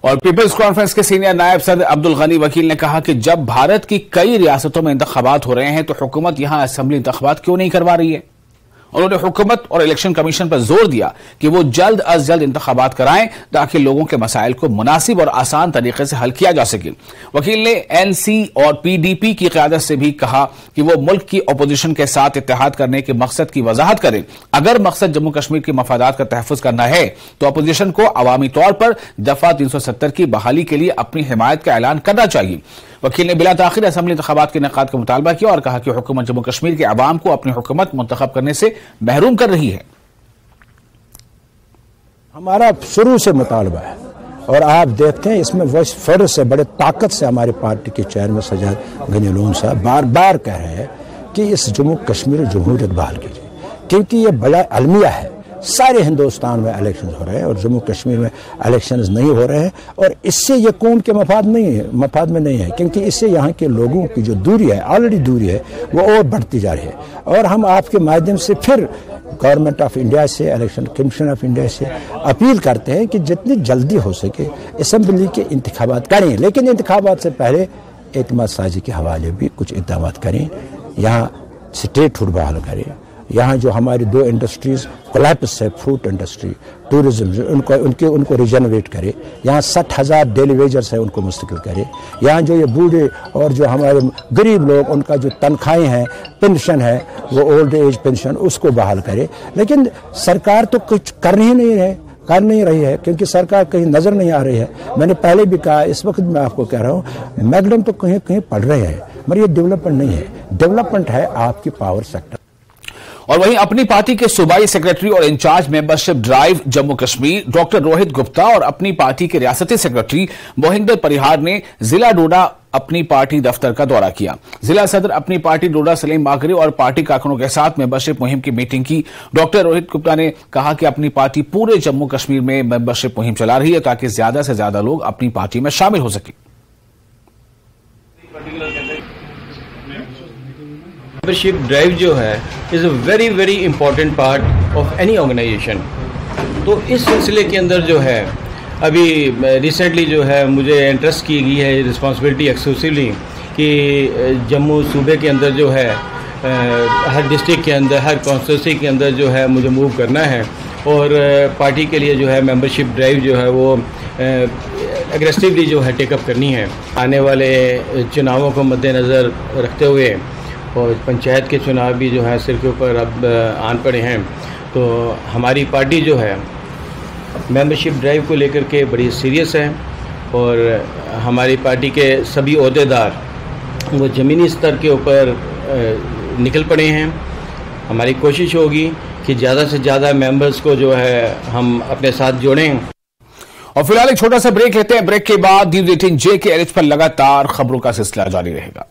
और peoples conference के senior नायब सदर अब्दुल गनी वकील ने कहा कि जब भारत की कई रियासतों में इंतखाबात हो रहे हैं तो हुकूमत यहां असेंबली इंतखाबात क्यों नहीं करवा रही है। उन्होंने हुकूमत और इलेक्शन कमीशन पर जोर दिया कि वो जल्द अज जल्द इंतखाबात कराएं ताकि लोगों के मसाइल को मुनासिब और आसान तरीके से हल किया जा सके। वकील ने एनसी और पीडीपी की क़यादत से भी कहा कि वो मुल्क की अपोजिशन के साथ इत्तेहाद करने के मकसद की वजाहत करें। अगर मकसद जम्मू कश्मीर के मफादात का तहफ़्फ़ुज़ करना है तो अपोजिशन को अवामी तौर पर दफा 370 की बहाली के लिए अपनी हिमायत का ऐलान करना चाहिए। वकील ने बिला ताखिर असेंबली इंतखाबात के इनेकाद का मुतालबा किया और कहा कि हुकूमत जम्मू कश्मीर के अवाम को अपनी हुकूमत मुंतखब करने से महरूम कर रही है। हमारा शुरू से मुतालबा है और आप देखते हैं इसमें वॉइस फर्ज से बड़े ताकत से हमारी पार्टी के चेयरमैन सज्जाद गनी लोन साहब बार बार कह रहे हैं कि इस जम्मू कश्मीर जमहूरियत बहाल कीजिए, क्योंकि ये बड़ा अलमिया है। सारे हिंदुस्तान में इलेक्शन हो रहे हैं और जम्मू कश्मीर में इलेक्शन नहीं हो रहे हैं और इससे ये कौन के मफाद में नहीं है, क्योंकि इससे यहाँ के लोगों की जो दूरी है, ऑलरेडी दूरी है, वो और बढ़ती जा रही है। और हम आपके माध्यम से फिर गवर्नमेंट ऑफ इंडिया से, इलेक्शन कमीशन ऑफ इंडिया से अपील करते हैं कि जितनी जल्दी हो सके असेंबली के इंतखाबात करें, लेकिन इंतखाबात से पहले एतमाद साजी के हवाले भी कुछ इक़दाम करें। यहाँ स्टेट फूड बहाल करें। यहाँ जो हमारी 2 इंडस्ट्रीज कोलैप्स है, फ्रूट इंडस्ट्री, टूरिज्म, उनको रिजनरेट करे। यहाँ 60,000 डेली वेजर्स है, उनको मुस्तकिल करे। यहाँ जो ये बूढ़े और जो हमारे गरीब लोग, उनका जो तनख्वाहें हैं, पेंशन है, वो ओल्ड एज पेंशन, उसको बहाल करे। लेकिन सरकार तो कुछ कर नहीं रही है क्योंकि सरकार कहीं नजर नहीं आ रही है। मैंने पहले भी कहा, इस वक्त मैं आपको कह रहा हूँ, मैगडम तो कहीं कहीं पढ़ रहे हैं, मगर ये डेवलपमेंट नहीं है। डेवलपमेंट है आपकी पावर सेक्टर। और वहीं अपनी पार्टी के सूबाई सेक्रेटरी और in charge membership drive Jammu Kashmir doctor Rohit Gupta और अपनी पार्टी के रियासती सेक्रेटरी मोहिंदर परिहार ने जिला डोडा अपनी पार्टी दफ्तर का दौरा किया। जिला सदर अपनी पार्टी डोडा सलीम मागरे और पार्टी कारकुनों के साथ मेंबरशिप मुहिम की मीटिंग की। डॉक्टर रोहित गुप्ता ने कहा कि अपनी पार्टी पूरे जम्मू कश्मीर में मेंबरशिप मुहिम चला रही है ताकि ज्यादा से ज्यादा लोग अपनी पार्टी में शामिल हो सके। मेंबरशिप ड्राइव जो है is a very very important part of any organisation. तो इस सिलसिले के अंदर जो है अभी रिसेंटली जो है मुझे इंटरेस्ट की गई है रिस्पांसिबिलिटी एक्सक्लूसिवली कि जम्मू सूबे के अंदर जो है हर डिस्ट्रिक्ट के अंदर, हर कॉन्स्टिट्यूंसी के अंदर जो है मुझे मूव करना है और पार्टी के लिए जो है मेंबरशिप ड्राइव जो है वो एग्रेसिवली जो है टेकअप करनी है। आने वाले चुनावों को मद्देनज़र रखते हुए और पंचायत के चुनाव भी जो है सिर के ऊपर अब आन पड़े हैं, तो हमारी पार्टी जो है मेंबरशिप ड्राइव को लेकर के बड़ी सीरियस है और हमारी पार्टी के सभी ओहदेदार वो ज़मीनी स्तर के ऊपर निकल पड़े हैं। हमारी कोशिश होगी कि ज़्यादा से ज़्यादा मेंबर्स को जो है हम अपने साथ जोड़ें। और फिलहाल एक छोटा सा ब्रेक लेते हैं। ब्रेक के बाद न्यूज़ 18J के एच पर लगातार खबरों का सिलसिला जारी रहेगा।